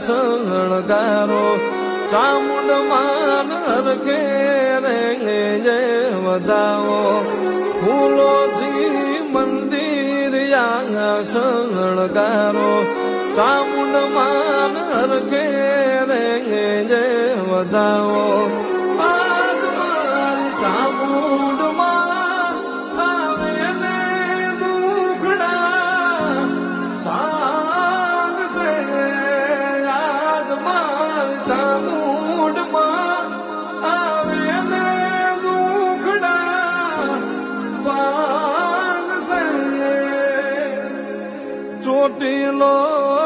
શણગારો ચામુંડ માન હરખે રે જય વધાવો ફૂલોથી મંદિર શણગારો ચામુંડ માન હરખે રે જય વધાવો આજ મારી ચામુંડ માં આવે ને દુખડા ભાગશે આજ મારી ચામુંડ માં આવે ને દુખડા ભાગશે ચોટીલો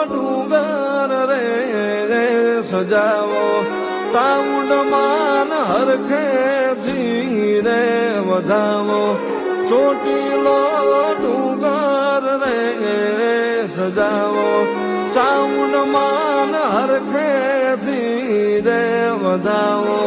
ડુંગર રે સજાવો ચામુંડ માન હરખે રે વધાવો ચોટીલો ડુંગર રે સજાવો ચામુંડ માન હરખે રે વધાવો